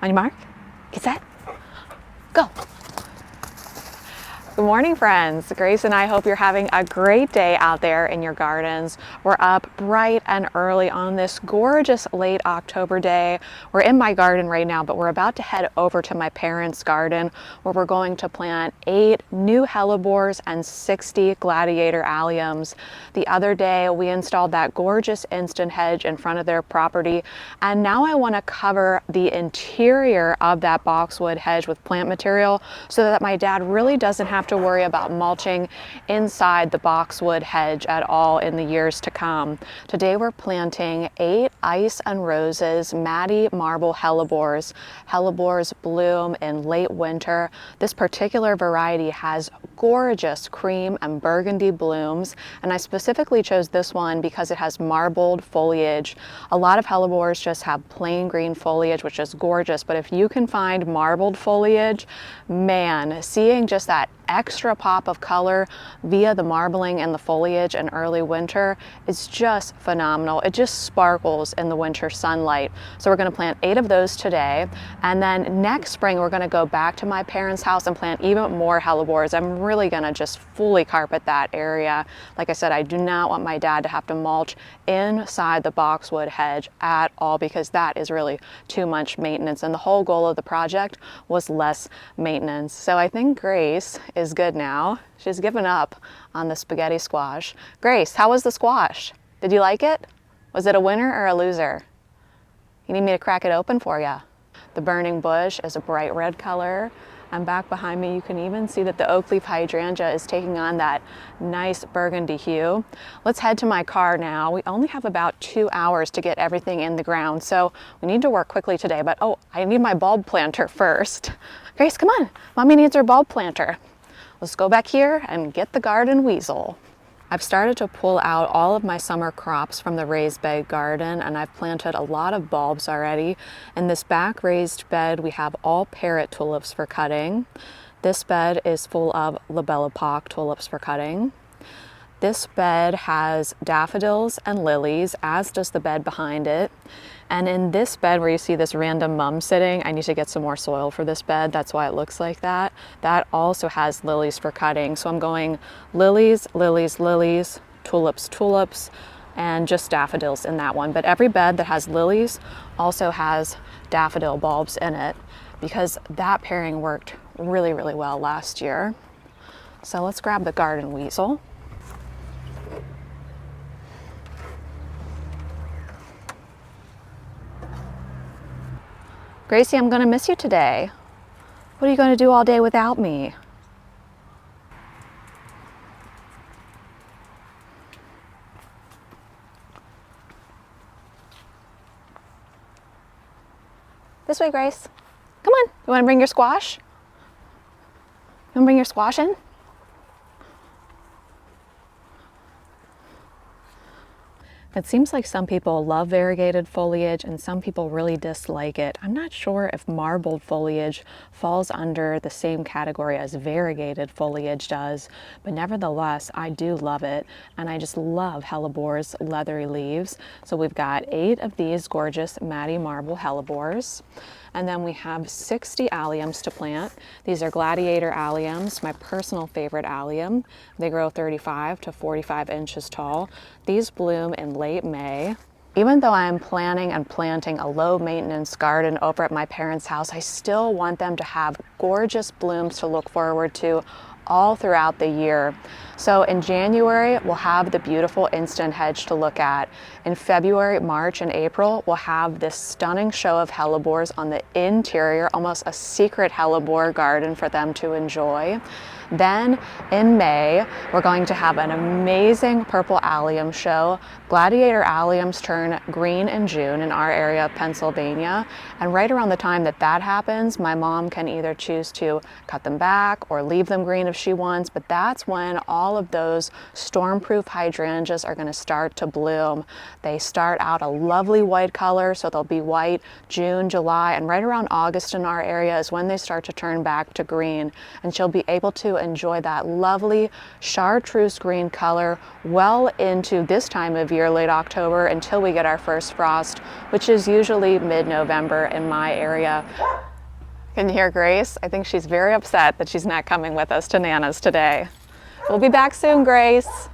On your mark, get set, go. Good morning, friends. Grace and I hope you're having a great day out there in your gardens. We're up bright and early on this gorgeous late October day. We're in my garden right now, but we're about to head over to my parents' garden where we're going to plant 8 new Hellebores and 60 gladiator Alliums. The other day, we installed that gorgeous instant hedge in front of their property, and now I want to cover the interior of that boxwood hedge with plant material so that my dad really doesn't have to worry about mulching inside the boxwood hedge at all in the years to come. Today we're planting 8 ice and roses Maddie marble Hellebores. Hellebores bloom in late winter. This particular variety has gorgeous cream and burgundy blooms, and I specifically chose this one because it has marbled foliage. A lot of Hellebores just have plain green foliage, which is gorgeous, but if you can find marbled foliage, man, seeing just that extra pop of color via the marbling and the foliage in early winter is just phenomenal. It just sparkles in the winter sunlight. So we're going to plant 8 of those today, and then next spring we're going to go back to my parents' house and plant even more Hellebores. I'm really going to just fully carpet that area. Like I said, I do not want my dad to have to mulch inside the boxwood hedge at all because that is really too much maintenance, and the whole goal of the project was less maintenance. So I think Grace is good now. She's given up on the spaghetti squash. Grace, how was the squash? Did you like it? Was it a winner or a loser? You need me to crack it open for you. The burning bush is a bright red color, and back behind me you can even see that the oak leaf hydrangea is taking on that nice burgundy hue. Let's head to my car now. We only have about 2 hours to get everything in the ground, so we need to work quickly today, but oh, I need my bulb planter first. Grace, come on. Mommy needs her bulb planter. Let's go back here and get the garden weasel. I've started to pull out all of my summer crops from the raised bed garden, and I've planted a lot of bulbs already. In this back raised bed, we have all parrot tulips for cutting. This bed is full of labellopoc tulips for cutting. This bed has daffodils and lilies, as does the bed behind it. And in this bed where you see this random mum sitting, I need to get some more soil for this bed. That's why it looks like that. That also has lilies for cutting. So I'm going lilies, lilies, lilies, tulips, tulips, and just daffodils in that one. But every bed that has lilies also has daffodil bulbs in it because that pairing worked really, really well last year. So let's grab the garden weasel. Gracie, I'm going to miss you today. What are you going to do all day without me? This way, Grace. Come on. You want to bring your squash? You want to bring your squash in? It seems like some people love variegated foliage and some people really dislike it. I'm not sure if marbled foliage falls under the same category as variegated foliage does, but nevertheless, I do love it, and I just love Hellebores' leathery leaves. So we've got 8 of these gorgeous Maddie marble Hellebores. And then we have 60 Alliums to plant. These are gladiator Alliums, my personal favorite Allium. They grow 35 to 45 inches tall. These bloom in late May. Even though I am planning and planting a low maintenance garden over at my parents' house, I still want them to have gorgeous blooms to look forward to all throughout the year. So in January, we'll have the beautiful instant hedge to look at. In February, March, and April, we'll have this stunning show of Hellebores on the interior, almost a secret Hellebore garden for them to enjoy. Then in May, we're going to have an amazing purple allium show. Gladiator alliums turn green in June in our area of Pennsylvania. And right around the time that that happens, my mom can either choose to cut them back or leave them green if she wants, but that's when all of those storm-proof hydrangeas are going to start to bloom. They start out a lovely white color, so they'll be white June, July, and right around August in our area is when they start to turn back to green. And she'll be able to to enjoy that lovely chartreuse green color well into this time of year, late October, until we get our first frost, which is usually mid-November in my area. Can you hear Grace? I think she's very upset that she's not coming with us to Nana's today. We'll be back soon, Grace.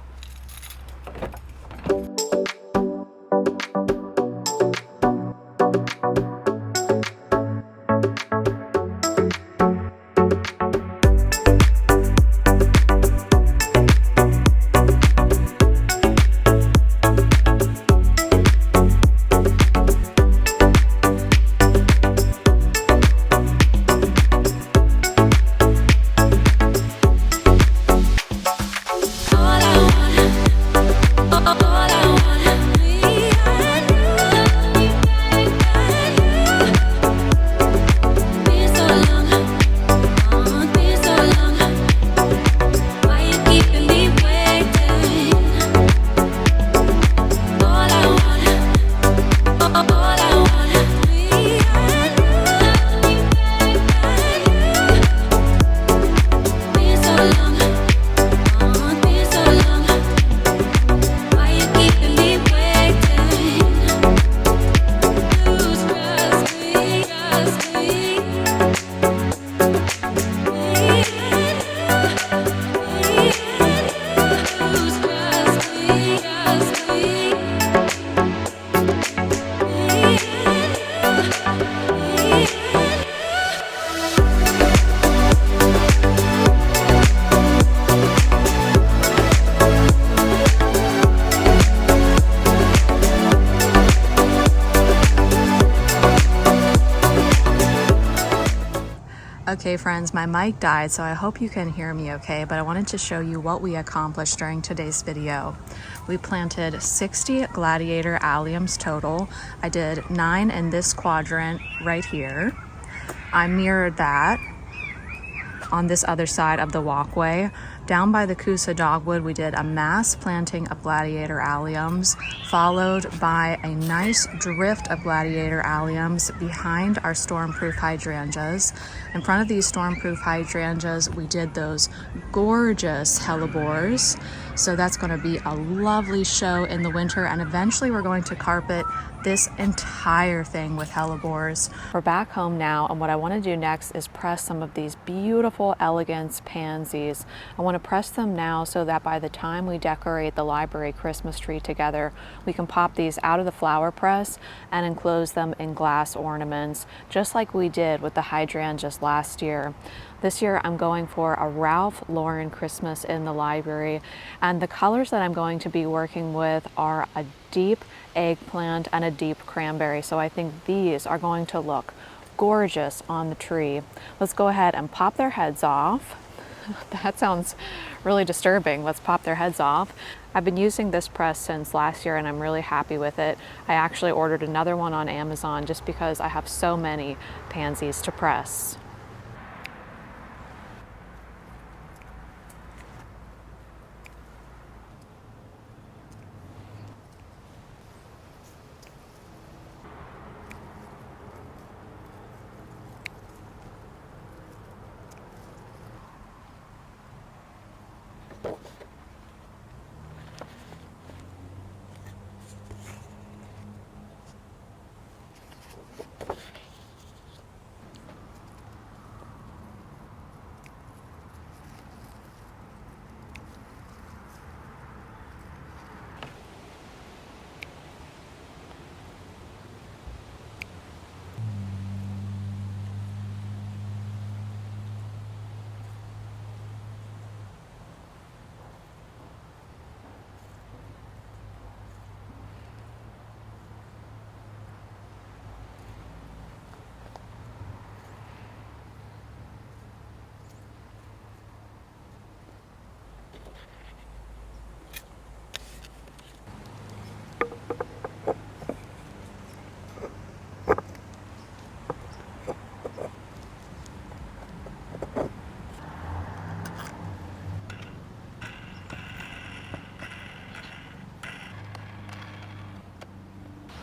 Okay friends, my mic died, so I hope you can hear me okay, but I wanted to show you what we accomplished during today's video. We planted 60 gladiator alliums total. I did 9 in this quadrant right here. I mirrored that on this other side of the walkway. Down by the Coosa dogwood, we did a mass planting of gladiator alliums, followed by a nice drift of gladiator alliums behind our stormproof hydrangeas. In front of these stormproof hydrangeas, we did those gorgeous hellebores. So that's going to be a lovely show in the winter, and eventually we're going to carpet this entire thing with hellebores. We're back home now, and what I want to do next is press some of these beautiful elegance pansies. I want to press them now so that by the time we decorate the library Christmas tree together, we can pop these out of the flower press and enclose them in glass ornaments, just like we did with the hydrangeas last year. This year I'm going for a Ralph Lauren Christmas in the library, and the colors that I'm going to be working with are a deep eggplant and a deep cranberry, so I think these are going to look gorgeous on the tree. Let's go ahead and pop their heads off. That sounds really disturbing. Let's pop their heads off. I've been using this press since last year and I'm really happy with it. I actually ordered another one on Amazon just because I have so many pansies to press.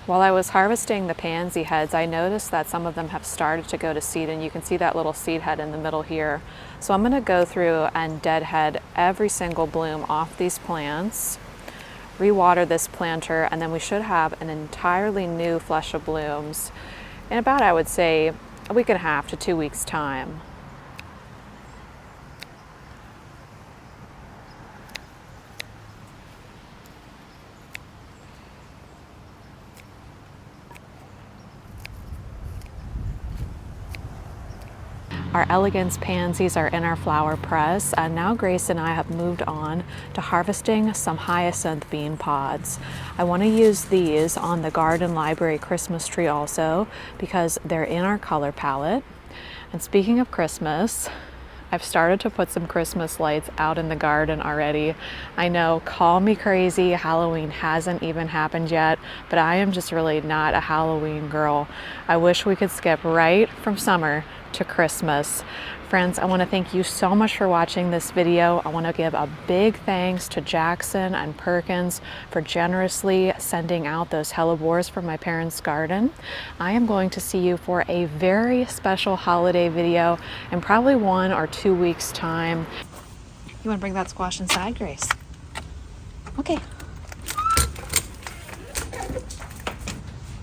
While I was harvesting the pansy heads, I noticed that some of them have started to go to seed, and you can see that little seed head in the middle here. So I'm going to go through and deadhead every single bloom off these plants, rewater this planter, and then we should have an entirely new flush of blooms in about, I would say, a week and a half to 2 weeks time. Our elegance pansies are in our flower press, and now Grace and I have moved on to harvesting some hyacinth bean pods. I want to use these on the garden library Christmas tree also because they're in our color palette. And speaking of Christmas, I've started to put some Christmas lights out in the garden already. I know, call me crazy, Halloween hasn't even happened yet, but I am just really not a Halloween girl. I wish we could skip right from summer to Christmas. Friends, I want to thank you so much for watching this video. I want to give a big thanks to Jackson and Perkins for generously sending out those hellebores from my parents' garden. I am going to see you for a very special holiday video in probably 1 or 2 weeks time. You want to bring that squash inside, Grace? Okay.